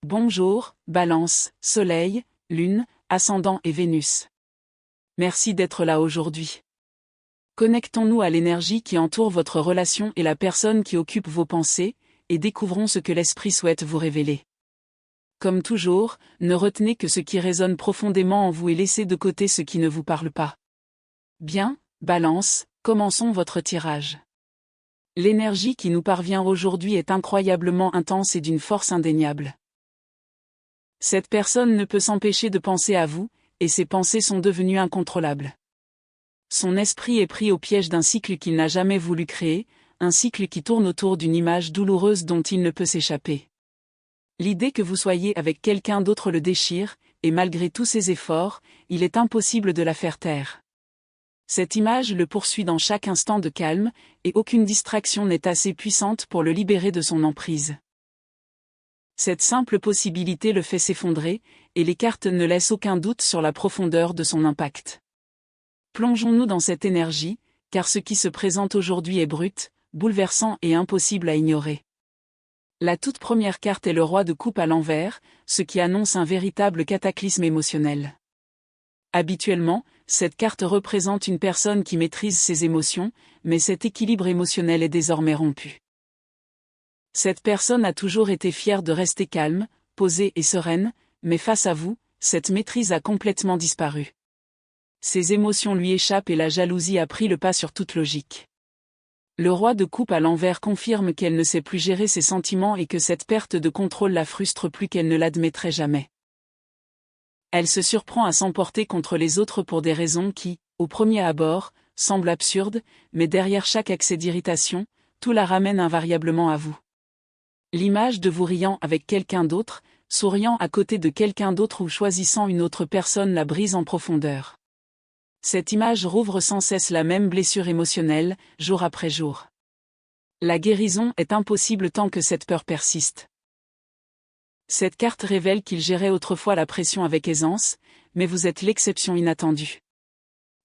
Bonjour, Balance, Soleil, Lune, Ascendant et Vénus. Merci d'être là aujourd'hui. Connectons-nous à l'énergie qui entoure votre relation et la personne qui occupe vos pensées, et découvrons ce que l'esprit souhaite vous révéler. Comme toujours, ne retenez que ce qui résonne profondément en vous et laissez de côté ce qui ne vous parle pas. Bien, Balance, commençons votre tirage. L'énergie qui nous parvient aujourd'hui est incroyablement intense et d'une force indéniable. Cette personne ne peut s'empêcher de penser à vous, et ses pensées sont devenues incontrôlables. Son esprit est pris au piège d'un cycle qu'il n'a jamais voulu créer, un cycle qui tourne autour d'une image douloureuse dont il ne peut s'échapper. L'idée que vous soyez avec quelqu'un d'autre le déchire, et malgré tous ses efforts, il est impossible de la faire taire. Cette image le poursuit dans chaque instant de calme, et aucune distraction n'est assez puissante pour le libérer de son emprise. Cette simple possibilité le fait s'effondrer, et les cartes ne laissent aucun doute sur la profondeur de son impact. Plongeons-nous dans cette énergie, car ce qui se présente aujourd'hui est brut, bouleversant et impossible à ignorer. La toute première carte est le roi de coupe à l'envers, ce qui annonce un véritable cataclysme émotionnel. Habituellement, cette carte représente une personne qui maîtrise ses émotions, mais cet équilibre émotionnel est désormais rompu. Cette personne a toujours été fière de rester calme, posée et sereine, mais face à vous, cette maîtrise a complètement disparu. Ses émotions lui échappent et la jalousie a pris le pas sur toute logique. Le roi de coupe à l'envers confirme qu'elle ne sait plus gérer ses sentiments et que cette perte de contrôle la frustre plus qu'elle ne l'admettrait jamais. Elle se surprend à s'emporter contre les autres pour des raisons qui, au premier abord, semblent absurdes, mais derrière chaque accès d'irritation, tout la ramène invariablement à vous. L'image de vous riant avec quelqu'un d'autre, souriant à côté de quelqu'un d'autre ou choisissant une autre personne la brise en profondeur. Cette image rouvre sans cesse la même blessure émotionnelle, jour après jour. La guérison est impossible tant que cette peur persiste. Cette carte révèle qu'il gérait autrefois la pression avec aisance, mais vous êtes l'exception inattendue.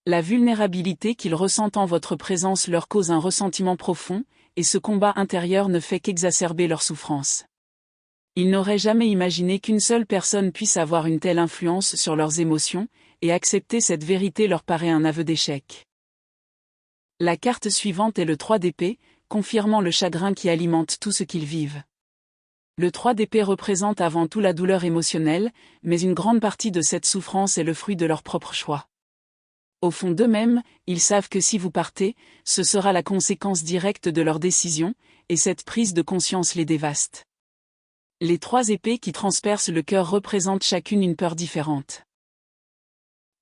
La vulnérabilité qu'ils ressentent en votre présence leur cause un ressentiment profond, et ce combat intérieur ne fait qu'exacerber leur souffrance. Ils n'auraient jamais imaginé qu'une seule personne puisse avoir une telle influence sur leurs émotions, et accepter cette vérité leur paraît un aveu d'échec. La carte suivante est le 3 d'épée, confirmant le chagrin qui alimente tout ce qu'ils vivent. Le 3 d'épée représente avant tout la douleur émotionnelle, mais une grande partie de cette souffrance est le fruit de leur propre choix. Au fond d'eux-mêmes, ils savent que si vous partez, ce sera la conséquence directe de leur décision, et cette prise de conscience les dévaste. Les 3 épées qui transpercent le cœur représentent chacune une peur différente.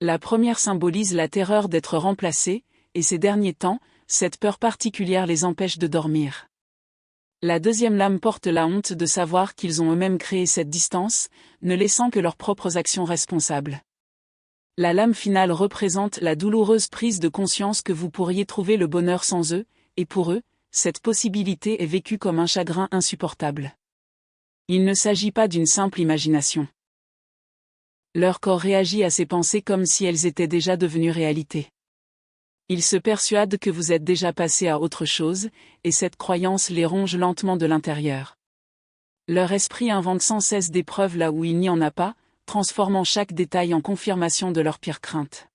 La première symbolise la terreur d'être remplacée, et ces derniers temps, cette peur particulière les empêche de dormir. La deuxième lame porte la honte de savoir qu'ils ont eux-mêmes créé cette distance, ne laissant que leurs propres actions responsables. La lame finale représente la douloureuse prise de conscience que vous pourriez trouver le bonheur sans eux, et pour eux, cette possibilité est vécue comme un chagrin insupportable. Il ne s'agit pas d'une simple imagination. Leur corps réagit à ces pensées comme si elles étaient déjà devenues réalité. Ils se persuadent que vous êtes déjà passé à autre chose, et cette croyance les ronge lentement de l'intérieur. Leur esprit invente sans cesse des preuves là où il n'y en a pas, transformant chaque détail en confirmation de leurs pires craintes.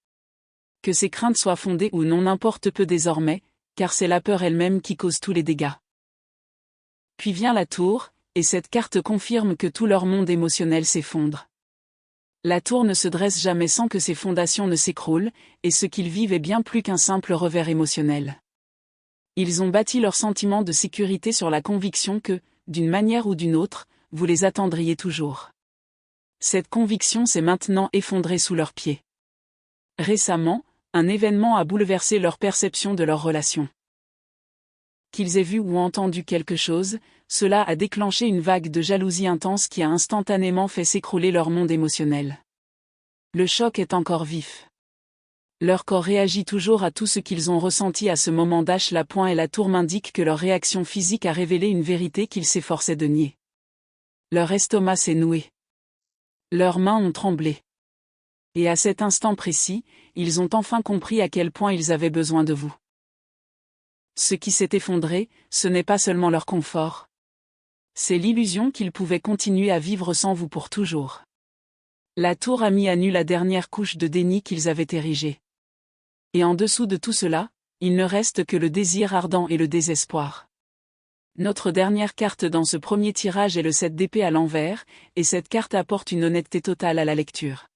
Que ces craintes soient fondées ou non n'importe peu désormais, car c'est la peur elle-même qui cause tous les dégâts. Puis vient la tour, et cette carte confirme que tout leur monde émotionnel s'effondre. La tour ne se dresse jamais sans que ses fondations ne s'écroulent, et ce qu'ils vivent est bien plus qu'un simple revers émotionnel. Ils ont bâti leur sentiment de sécurité sur la conviction que, d'une manière ou d'une autre, vous les attendriez toujours. Cette conviction s'est maintenant effondrée sous leurs pieds. Récemment, un événement a bouleversé leur perception de leur relation. Qu'ils aient vu ou entendu quelque chose, cela a déclenché une vague de jalousie intense qui a instantanément fait s'écrouler leur monde émotionnel. Le choc est encore vif. Leur corps réagit toujours à tout ce qu'ils ont ressenti à ce moment. La poing et la tour m'indiquent que leur réaction physique a révélé une vérité qu'ils s'efforçaient de nier. Leur estomac s'est noué. Leurs mains ont tremblé. Et à cet instant précis, ils ont enfin compris à quel point ils avaient besoin de vous. Ce qui s'est effondré, ce n'est pas seulement leur confort. C'est l'illusion qu'ils pouvaient continuer à vivre sans vous pour toujours. La tour a mis à nu la dernière couche de déni qu'ils avaient érigée. Et en dessous de tout cela, il ne reste que le désir ardent et le désespoir. Notre dernière carte dans ce premier tirage est le 7 d'épée à l'envers, et cette carte apporte une honnêteté totale à la lecture.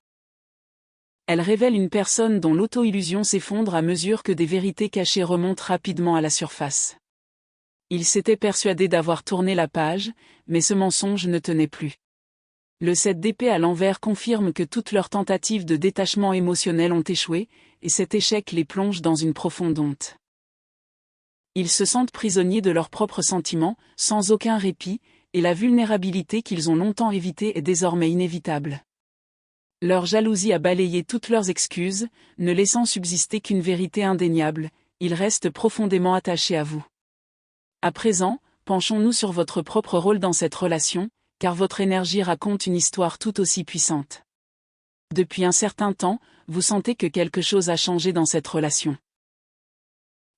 Elle révèle une personne dont l'auto-illusion s'effondre à mesure que des vérités cachées remontent rapidement à la surface. Il s'était persuadé d'avoir tourné la page, mais ce mensonge ne tenait plus. Le 7 d'épée à l'envers confirme que toutes leurs tentatives de détachement émotionnel ont échoué, et cet échec les plonge dans une profonde honte. Ils se sentent prisonniers de leurs propres sentiments, sans aucun répit, et la vulnérabilité qu'ils ont longtemps évitée est désormais inévitable. Leur jalousie a balayé toutes leurs excuses, ne laissant subsister qu'une vérité indéniable, ils restent profondément attachés à vous. À présent, penchons-nous sur votre propre rôle dans cette relation, car votre énergie raconte une histoire tout aussi puissante. Depuis un certain temps, vous sentez que quelque chose a changé dans cette relation.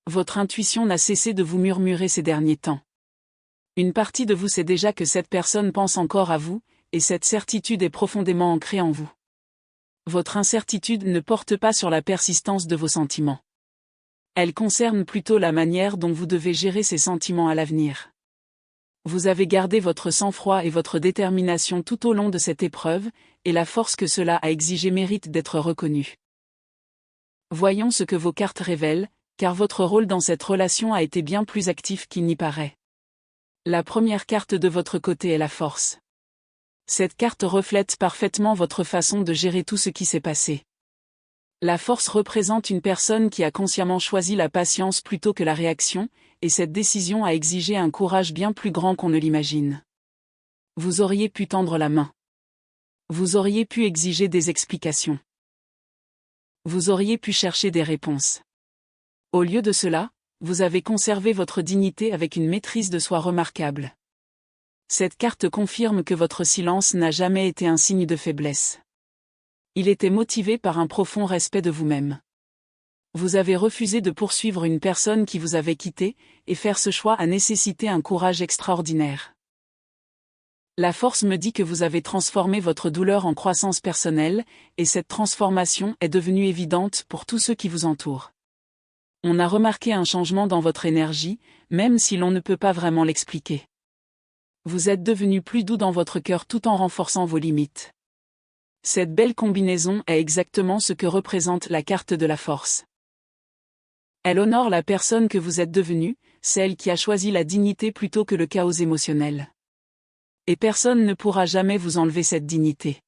Votre intuition n'a cessé de vous murmurer ces derniers temps. Une partie de vous sait déjà que cette personne pense encore à vous, et cette certitude est profondément ancrée en vous. Votre incertitude ne porte pas sur la persistance de vos sentiments. Elle concerne plutôt la manière dont vous devez gérer ces sentiments à l'avenir. Vous avez gardé votre sang-froid et votre détermination tout au long de cette épreuve, et la force que cela a exigée mérite d'être reconnue. Voyons ce que vos cartes révèlent, car votre rôle dans cette relation a été bien plus actif qu'il n'y paraît. La première carte de votre côté est la force. Cette carte reflète parfaitement votre façon de gérer tout ce qui s'est passé. La force représente une personne qui a consciemment choisi la patience plutôt que la réaction, et cette décision a exigé un courage bien plus grand qu'on ne l'imagine. Vous auriez pu tendre la main. Vous auriez pu exiger des explications. Vous auriez pu chercher des réponses. Au lieu de cela, vous avez conservé votre dignité avec une maîtrise de soi remarquable. Cette carte confirme que votre silence n'a jamais été un signe de faiblesse. Il était motivé par un profond respect de vous-même. Vous avez refusé de poursuivre une personne qui vous avait quitté, et faire ce choix a nécessité un courage extraordinaire. La force me dit que vous avez transformé votre douleur en croissance personnelle, et cette transformation est devenue évidente pour tous ceux qui vous entourent. On a remarqué un changement dans votre énergie, même si l'on ne peut pas vraiment l'expliquer. Vous êtes devenu plus doux dans votre cœur tout en renforçant vos limites. Cette belle combinaison est exactement ce que représente la carte de la force. Elle honore la personne que vous êtes devenue, celle qui a choisi la dignité plutôt que le chaos émotionnel. Et personne ne pourra jamais vous enlever cette dignité.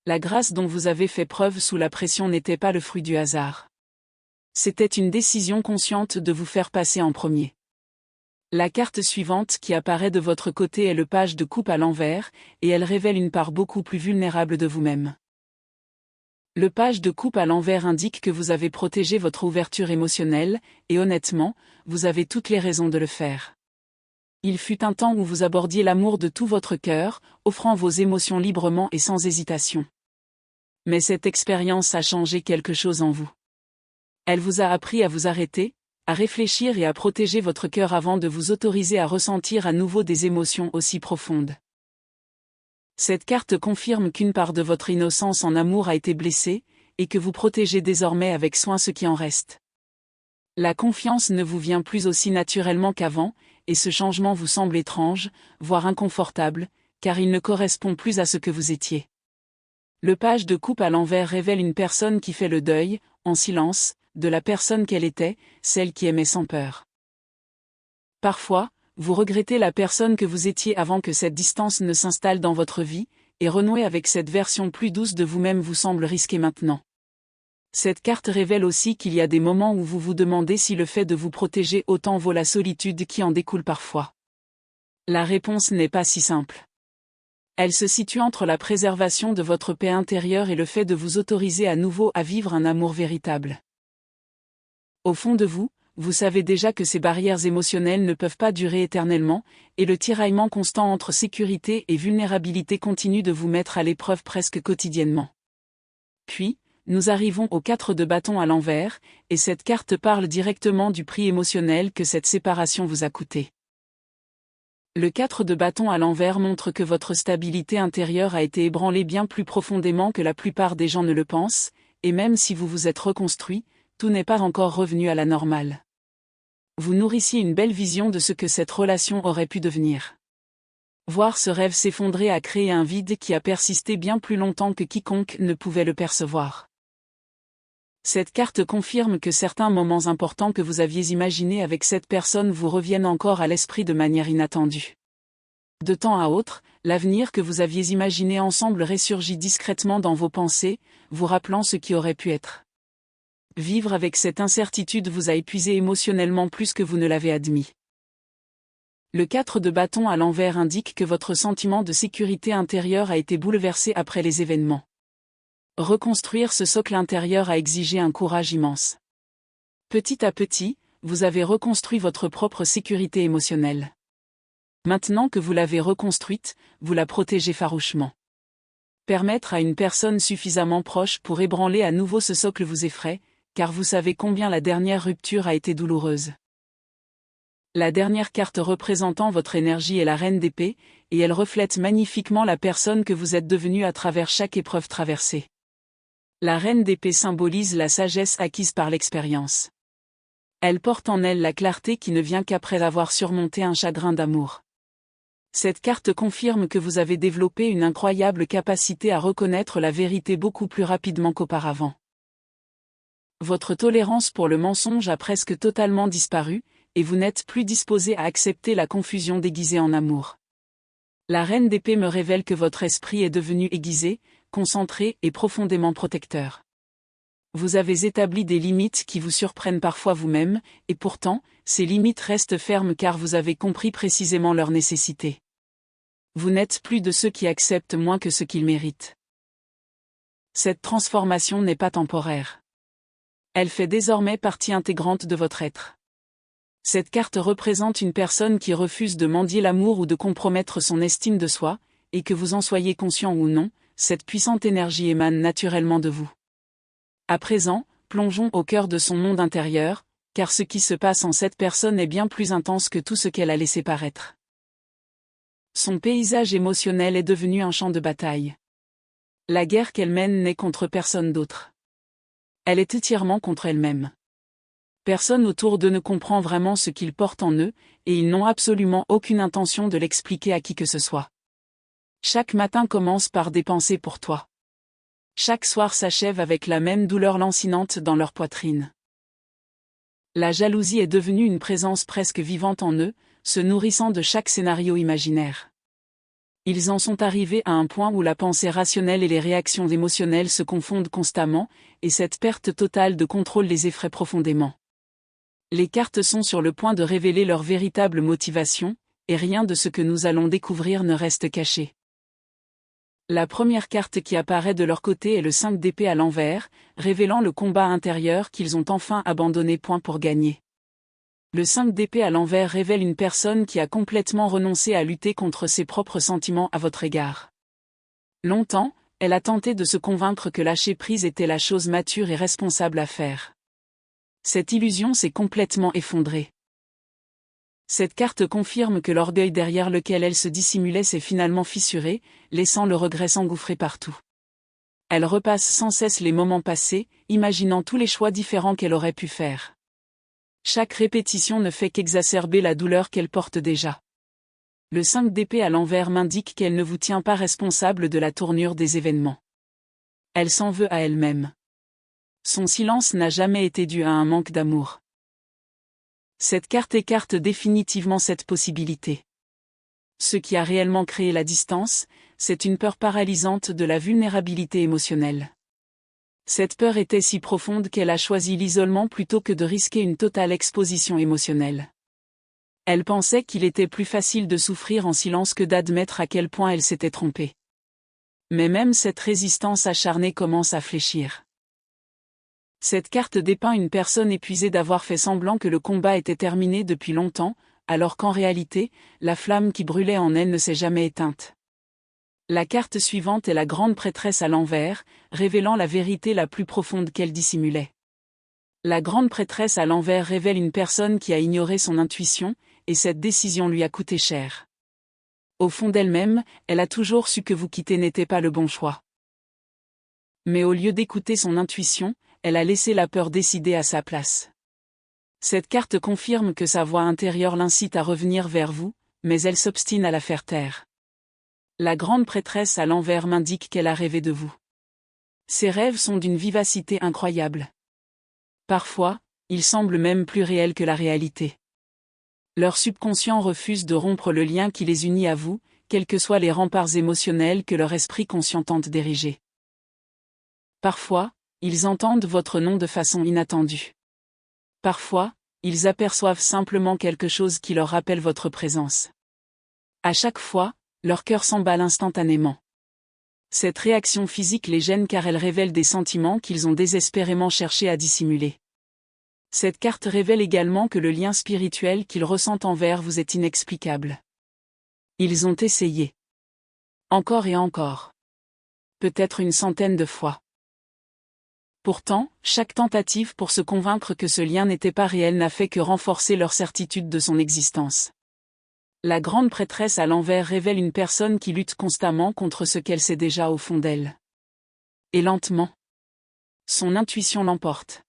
La grâce dont vous avez fait preuve sous la pression n'était pas le fruit du hasard. C'était une décision consciente de vous faire passer en premier. La carte suivante qui apparaît de votre côté est le page de coupe à l'envers, et elle révèle une part beaucoup plus vulnérable de vous-même. Le page de coupe à l'envers indique que vous avez protégé votre ouverture émotionnelle, et honnêtement, vous avez toutes les raisons de le faire. Il fut un temps où vous abordiez l'amour de tout votre cœur, offrant vos émotions librement et sans hésitation. Mais cette expérience a changé quelque chose en vous. Elle vous a appris à vous arrêter, à réfléchir et à protéger votre cœur avant de vous autoriser à ressentir à nouveau des émotions aussi profondes. Cette carte confirme qu'une part de votre innocence en amour a été blessée, et que vous protégez désormais avec soin ce qui en reste. La confiance ne vous vient plus aussi naturellement qu'avant, et ce changement vous semble étrange, voire inconfortable, car il ne correspond plus à ce que vous étiez. Le page de coupe à l'envers révèle une personne qui fait le deuil, en silence, de la personne qu'elle était, celle qui aimait sans peur. Parfois, vous regrettez la personne que vous étiez avant que cette distance ne s'installe dans votre vie, et renouer avec cette version plus douce de vous-même vous semble risqué maintenant. Cette carte révèle aussi qu'il y a des moments où vous vous demandez si le fait de vous protéger autant vaut la solitude qui en découle parfois. La réponse n'est pas si simple. Elle se situe entre la préservation de votre paix intérieure et le fait de vous autoriser à nouveau à vivre un amour véritable. Au fond de vous, vous savez déjà que ces barrières émotionnelles ne peuvent pas durer éternellement, et le tiraillement constant entre sécurité et vulnérabilité continue de vous mettre à l'épreuve presque quotidiennement. Puis, nous arrivons au 4 de bâton à l'envers, et cette carte parle directement du prix émotionnel que cette séparation vous a coûté. Le 4 de bâton à l'envers montre que votre stabilité intérieure a été ébranlée bien plus profondément que la plupart des gens ne le pensent, et même si vous vous êtes reconstruit, tout n'est pas encore revenu à la normale. Vous nourrissiez une belle vision de ce que cette relation aurait pu devenir. Voir ce rêve s'effondrer a créé un vide qui a persisté bien plus longtemps que quiconque ne pouvait le percevoir. Cette carte confirme que certains moments importants que vous aviez imaginés avec cette personne vous reviennent encore à l'esprit de manière inattendue. De temps à autre, l'avenir que vous aviez imaginé ensemble ressurgit discrètement dans vos pensées, vous rappelant ce qui aurait pu être. Vivre avec cette incertitude vous a épuisé émotionnellement plus que vous ne l'avez admis. Le 4 de bâton à l'envers indique que votre sentiment de sécurité intérieure a été bouleversé après les événements. Reconstruire ce socle intérieur a exigé un courage immense. Petit à petit, vous avez reconstruit votre propre sécurité émotionnelle. Maintenant que vous l'avez reconstruite, vous la protégez farouchement. Permettre à une personne suffisamment proche pour ébranler à nouveau ce socle vous effraie, car vous savez combien la dernière rupture a été douloureuse. La dernière carte représentant votre énergie est la Reine d'épée, et elle reflète magnifiquement la personne que vous êtes devenue à travers chaque épreuve traversée. La Reine d'épée symbolise la sagesse acquise par l'expérience. Elle porte en elle la clarté qui ne vient qu'après avoir surmonté un chagrin d'amour. Cette carte confirme que vous avez développé une incroyable capacité à reconnaître la vérité beaucoup plus rapidement qu'auparavant. Votre tolérance pour le mensonge a presque totalement disparu, et vous n'êtes plus disposé à accepter la confusion déguisée en amour. La Reine d'épée me révèle que votre esprit est devenu aiguisé, concentré et profondément protecteur. Vous avez établi des limites qui vous surprennent parfois vous-même, et pourtant, ces limites restent fermes car vous avez compris précisément leur nécessité. Vous n'êtes plus de ceux qui acceptent moins que ce qu'ils méritent. Cette transformation n'est pas temporaire. Elle fait désormais partie intégrante de votre être. Cette carte représente une personne qui refuse de mendier l'amour ou de compromettre son estime de soi, et que vous en soyez conscient ou non, cette puissante énergie émane naturellement de vous. À présent, plongeons au cœur de son monde intérieur, car ce qui se passe en cette personne est bien plus intense que tout ce qu'elle a laissé paraître. Son paysage émotionnel est devenu un champ de bataille. La guerre qu'elle mène n'est contre personne d'autre. Elle est entièrement contre elle-même. Personne autour d'eux ne comprend vraiment ce qu'ils portent en eux, et ils n'ont absolument aucune intention de l'expliquer à qui que ce soit. Chaque matin commence par des pensées pour toi. Chaque soir s'achève avec la même douleur lancinante dans leur poitrine. La jalousie est devenue une présence presque vivante en eux, se nourrissant de chaque scénario imaginaire. Ils en sont arrivés à un point où la pensée rationnelle et les réactions émotionnelles se confondent constamment, et cette perte totale de contrôle les effraie profondément. Les cartes sont sur le point de révéler leur véritable motivation, et rien de ce que nous allons découvrir ne reste caché. La première carte qui apparaît de leur côté est le 5 d'épée à l'envers, révélant le combat intérieur qu'ils ont enfin abandonné point pour gagner. Le 5 d'épée à l'envers révèle une personne qui a complètement renoncé à lutter contre ses propres sentiments à votre égard. Longtemps, elle a tenté de se convaincre que lâcher prise était la chose mature et responsable à faire. Cette illusion s'est complètement effondrée. Cette carte confirme que l'orgueil derrière lequel elle se dissimulait s'est finalement fissuré, laissant le regret s'engouffrer partout. Elle repasse sans cesse les moments passés, imaginant tous les choix différents qu'elle aurait pu faire. Chaque répétition ne fait qu'exacerber la douleur qu'elle porte déjà. Le 5 d'épée à l'envers m'indique qu'elle ne vous tient pas responsable de la tournure des événements. Elle s'en veut à elle-même. Son silence n'a jamais été dû à un manque d'amour. Cette carte écarte définitivement cette possibilité. Ce qui a réellement créé la distance, c'est une peur paralysante de la vulnérabilité émotionnelle. Cette peur était si profonde qu'elle a choisi l'isolement plutôt que de risquer une totale exposition émotionnelle. Elle pensait qu'il était plus facile de souffrir en silence que d'admettre à quel point elle s'était trompée. Mais même cette résistance acharnée commence à fléchir. Cette carte dépeint une personne épuisée d'avoir fait semblant que le combat était terminé depuis longtemps, alors qu'en réalité, la flamme qui brûlait en elle ne s'est jamais éteinte. La carte suivante est la grande prêtresse à l'envers, révélant la vérité la plus profonde qu'elle dissimulait. La grande prêtresse à l'envers révèle une personne qui a ignoré son intuition, et cette décision lui a coûté cher. Au fond d'elle-même, elle a toujours su que vous quitter n'était pas le bon choix. Mais au lieu d'écouter son intuition, elle a laissé la peur décider à sa place. Cette carte confirme que sa voix intérieure l'incite à revenir vers vous, mais elle s'obstine à la faire taire. La grande prêtresse à l'envers m'indique qu'elle a rêvé de vous. Ses rêves sont d'une vivacité incroyable. Parfois, ils semblent même plus réels que la réalité. Leur subconscient refuse de rompre le lien qui les unit à vous, quels que soient les remparts émotionnels que leur esprit conscient tente d'ériger. Parfois, ils entendent votre nom de façon inattendue. Parfois, ils aperçoivent simplement quelque chose qui leur rappelle votre présence. À chaque fois, leur cœur s'emballe instantanément. Cette réaction physique les gêne car elle révèle des sentiments qu'ils ont désespérément cherché à dissimuler. Cette carte révèle également que le lien spirituel qu'ils ressentent envers vous est inexplicable. Ils ont essayé. Encore et encore. Peut-être une centaine de fois. Pourtant, chaque tentative pour se convaincre que ce lien n'était pas réel n'a fait que renforcer leur certitude de son existence. La grande prêtresse à l'envers révèle une personne qui lutte constamment contre ce qu'elle sait déjà au fond d'elle. Et lentement, son intuition l'emporte.